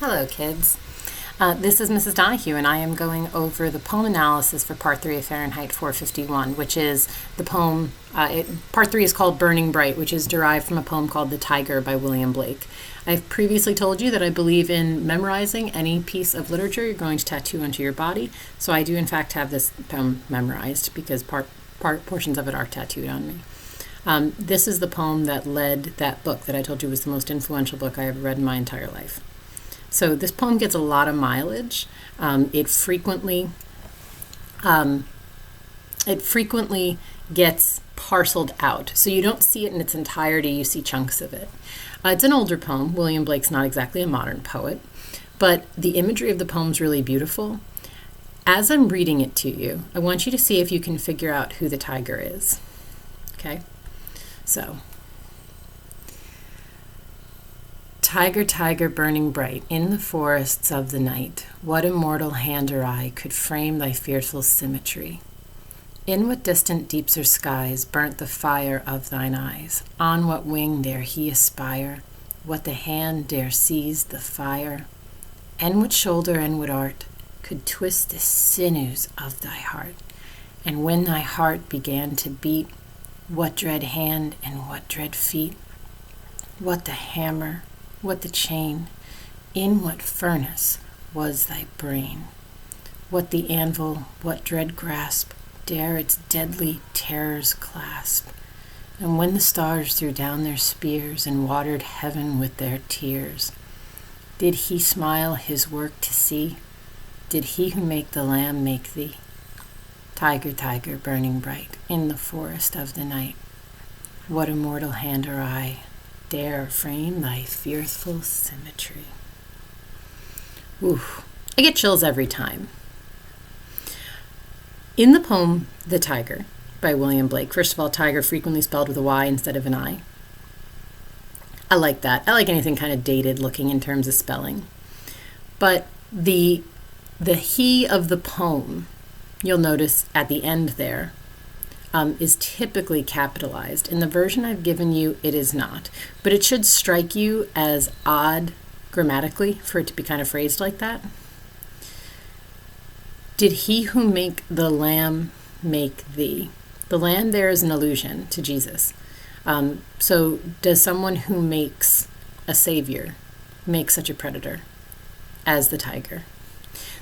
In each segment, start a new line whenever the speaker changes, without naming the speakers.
Hello, kids. This is Mrs. Donahue, and I am going over the poem analysis for Part 3 of Fahrenheit 451, which is the poem. Part 3 is called Burning Bright, which is derived from a poem called The Tyger by William Blake. I've previously told you that I believe in memorizing any piece of literature you're going to tattoo onto your body, so I do in fact have this poem memorized because portions of it are tattooed on me. This is the poem that led that book that I told you was the most influential book I ever read in my entire life. So this poem gets a lot of mileage. It frequently gets parceled out. So you don't see it in its entirety, you see chunks of it. It's an older poem. William Blake's not exactly a modern poet, but the imagery of the poem's really beautiful. As I'm reading it to you, I want you to see if you can figure out who the Tyger is. Okay? So, Tyger, Tyger, burning bright in the forests of the night, what immortal hand or eye could frame thy fearful symmetry? In what distant deeps or skies burnt the fire of thine eyes? On what wing dare he aspire? What the hand dare seize the fire? And what shoulder and what art could twist the sinews of thy heart? And when thy heart began to beat, what dread hand and what dread feet? What the hammer? What the chain? In what furnace was thy brain? What the anvil, what dread grasp dare its deadly terrors clasp? And when the stars threw down their spears and watered heaven with their tears, did he smile his work to see? Did he who make the lamb make thee? Tyger, Tyger, burning bright in the forest of the night, what immortal hand or eye dare frame thy fearful symmetry? Oof, I get chills every time. In the poem The Tyger by William Blake, first of all, Tyger frequently spelled with a Y instead of an I. I like that. I like anything kind of dated looking in terms of spelling. But the he of the poem, you'll notice at the end there, is typically capitalized. In the version I've given you, it is not. But it should strike you as odd grammatically for it to be kind of phrased like that. Did he who make the lamb make thee? The lamb there is an allusion to Jesus. So does someone who makes a savior make such a predator as the Tyger?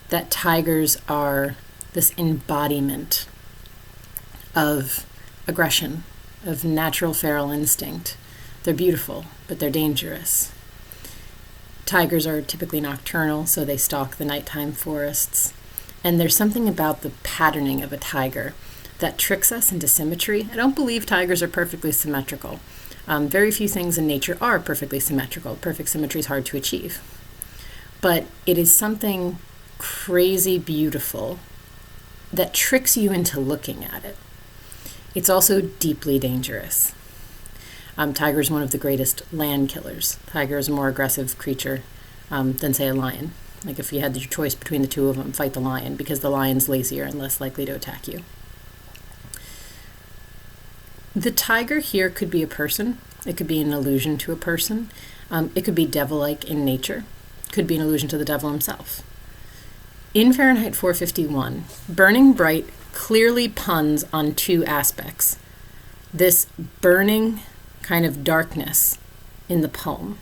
That tigers are this embodiment of aggression, of natural feral instinct. They're beautiful, but they're dangerous. Tigers are typically nocturnal, so they stalk the nighttime forests. And there's something about the patterning of a tiger that tricks us into symmetry. I don't believe tigers are perfectly symmetrical. Very few things in nature are perfectly symmetrical. Perfect symmetry is hard to achieve. But it is something crazy beautiful that tricks you into looking at it. It's also deeply dangerous. Tiger is one of the greatest land killers. Tiger is a more aggressive creature than, say, a lion. Like if you had your choice between the two of them, fight the lion because the lion's lazier and less likely to attack you. The Tyger here could be a person. It could be an allusion to a person. It could be devil-like in nature. It could be an allusion to the devil himself. In Fahrenheit 451, Burning Bright clearly puns on two aspects. This burning kind of darkness in the poem,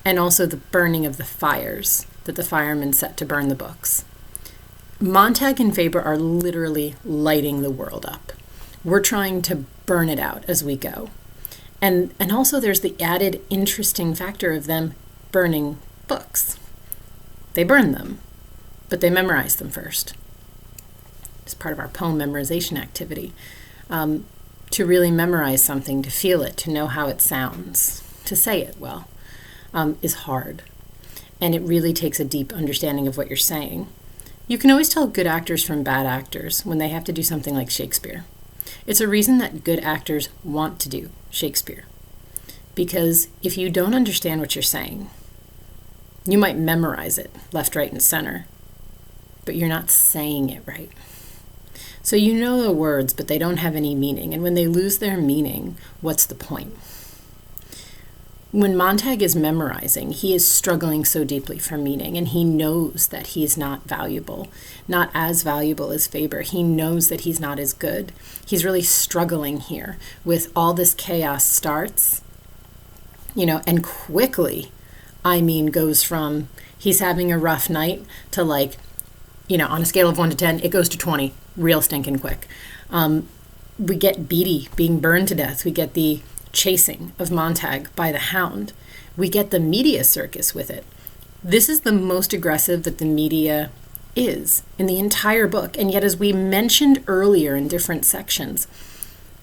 and also the burning of the fires that the firemen set to burn the books. Montag and Faber are literally lighting the world up. We're trying to burn it out as we go. And also there's the added interesting factor of them burning books. They burn them, but they memorize them first. It's part of our poem memorization activity. To really memorize something, to feel it, to know how it sounds, to say it well, is hard. And it really takes a deep understanding of what you're saying. You can always tell good actors from bad actors when they have to do something like Shakespeare. It's a reason that good actors want to do Shakespeare. Because if you don't understand what you're saying, you might memorize it left, right, and center, but you're not saying it right. So you know the words, but they don't have any meaning. And when they lose their meaning, what's the point? When Montag is memorizing, he is struggling so deeply for meaning, and he knows that he is not valuable, not as valuable as Faber. He knows that he's not as good. He's really struggling here with all this chaos starts, and quickly, goes from he's having a rough night to on a scale of 1 to 10, it goes to 20 real stinking quick. We get Beatty being burned to death. We get the chasing of Montag by the Hound. We get the media circus with it. This is the most aggressive that the media is in the entire book. And yet, as we mentioned earlier in different sections,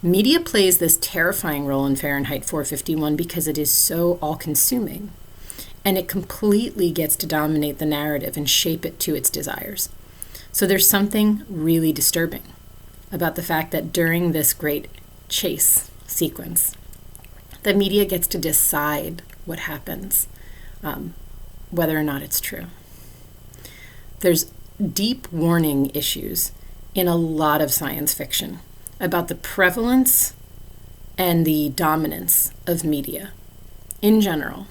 media plays this terrifying role in Fahrenheit 451 because it is so all-consuming. And it completely gets to dominate the narrative and shape it to its desires. So there's something really disturbing about the fact that during this great chase sequence, the media gets to decide what happens, whether or not it's true. There's deep warning issues in a lot of science fiction about the prevalence and the dominance of media in general.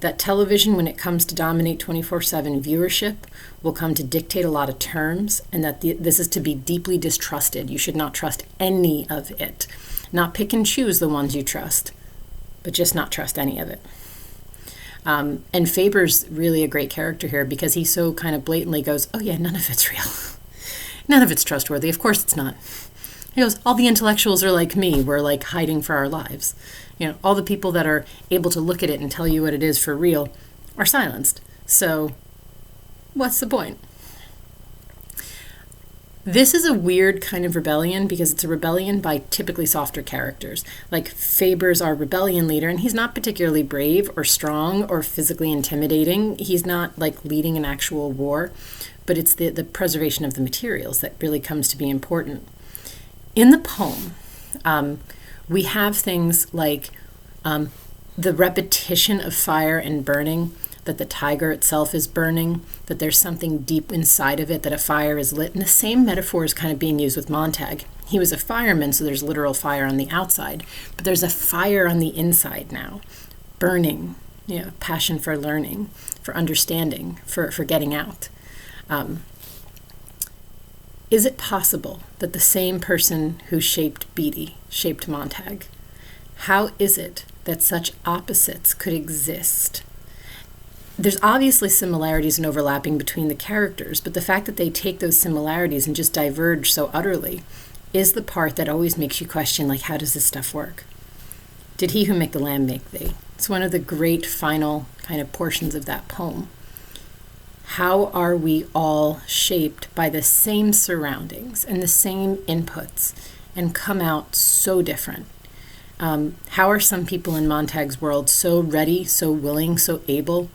That television, when it comes to dominate 24/7 viewership, will come to dictate a lot of terms, and that this is to be deeply distrusted. You should not trust any of it. Not pick and choose the ones you trust, but just not trust any of it. And Faber's really a great character here because he so kind of blatantly goes, oh yeah, none of it's real. None of it's trustworthy. Of course it's not. He goes, all the intellectuals are like me. We're hiding for our lives. All the people that are able to look at it and tell you what it is for real are silenced. So what's the point? This is a weird kind of rebellion because it's a rebellion by typically softer characters. Faber's our rebellion leader, and he's not particularly brave or strong or physically intimidating. He's not leading an actual war, but it's the preservation of the materials that really comes to be important. In the poem, we have things like the repetition of fire and burning, that the Tyger itself is burning, that there's something deep inside of it, that a fire is lit. And the same metaphor is kind of being used with Montag. He was a fireman, so there's literal fire on the outside, but there's a fire on the inside now, burning, passion for learning, for understanding, for getting out. Is it possible that the same person who shaped Beatty shaped Montag? How is it that such opposites could exist? There's obviously similarities and overlapping between the characters, but the fact that they take those similarities and just diverge so utterly is the part that always makes you question, how does this stuff work? Did he who make the lamb make thee? It's one of the great final kind of portions of that poem. How are we all shaped by the same surroundings and the same inputs and come out so different? How are some people in Montag's world so ready, so willing, so able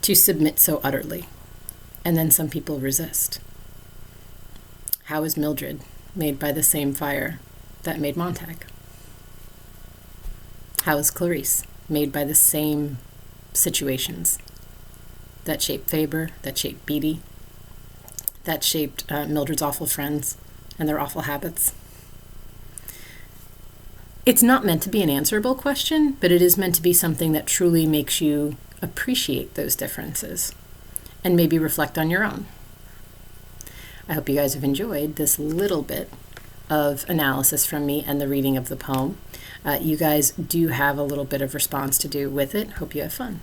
to submit so utterly, and then some people resist? How is Mildred made by the same fire that made Montag? How is Clarice made by the same situations that shaped Faber, that shaped Beatty, that shaped Mildred's awful friends and their awful habits? It's not meant to be an answerable question, but it is meant to be something that truly makes you appreciate those differences and maybe reflect on your own. I hope you guys have enjoyed this little bit of analysis from me and the reading of the poem. You guys do have a little bit of response to do with it. Hope you have fun.